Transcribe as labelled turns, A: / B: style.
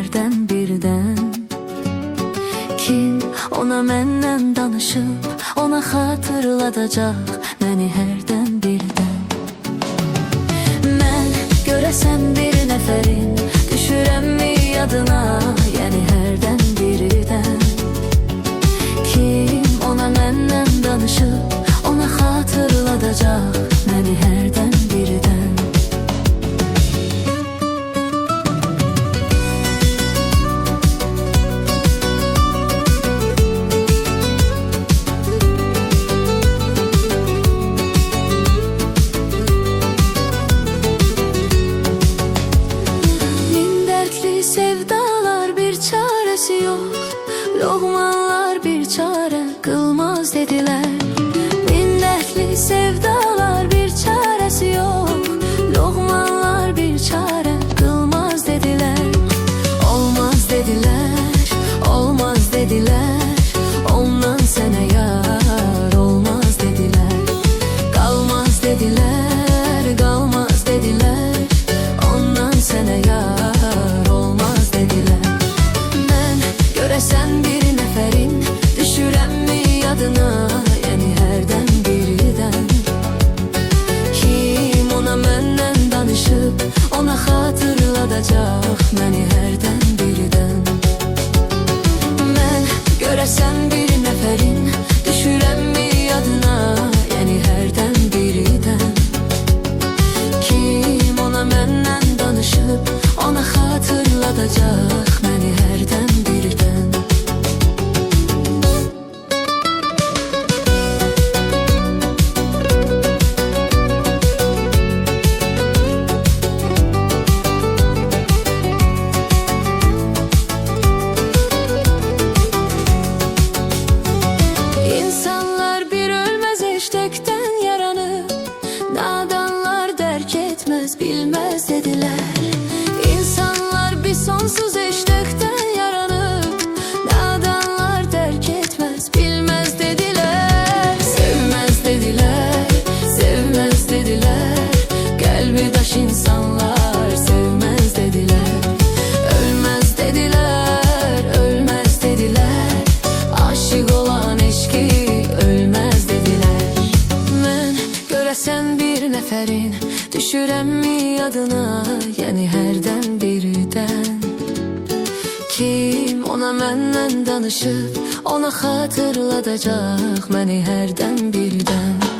A: hərdən birdən. Kim ona məndən danışıb, ona xatırladacaq məni hərdən birdən. Mən görəsən bir nəfərin, düşürəmmi yadına, yəni hərdən birdən. Kim ona məndən danışıb, ona xatırladacaq məni hərdən birdən. Sevdalar bir çaresi yok, lokmanlar bir çare kılmaz dediler. Min dertli sevdalar bir çaresi yok, lokmanlar bir çare kılmaz dediler. Olmaz dediler, olmaz dediler, ondan sana yar olmaz dediler. Kalmaz dediler, kalmaz dediler, ondan sana yar. Görəsən bir nəfərin, düşürəmmi yadına, yəni hərdən birdən. Kim ona məndən danışıb, ona xatırladacaq məni hərdən birdən. Mən görəsən bir nəfərin, düşürəmmi yadına, yəni hərdən birdən. Kim ona məndən danışıb, ona xatırladacaq məni hərdən birdən. Bilmez dediler. İnsanlar bir sonsuz eşlikten yaranıp, nadanlar terk etmez, bilmez dediler. Sevmez dediler, sevmez dediler, kalbi taş insanlar sevmez dediler. Ölmez dediler, ölmez dediler, aşık olan eşki ölmez dediler. Ben görəsən bir nəfərin, düşürəmmi yadına, yəni hərdən birdən. Kim ona məndən danışıb, ona xatırladacaq məni hərdən birdən.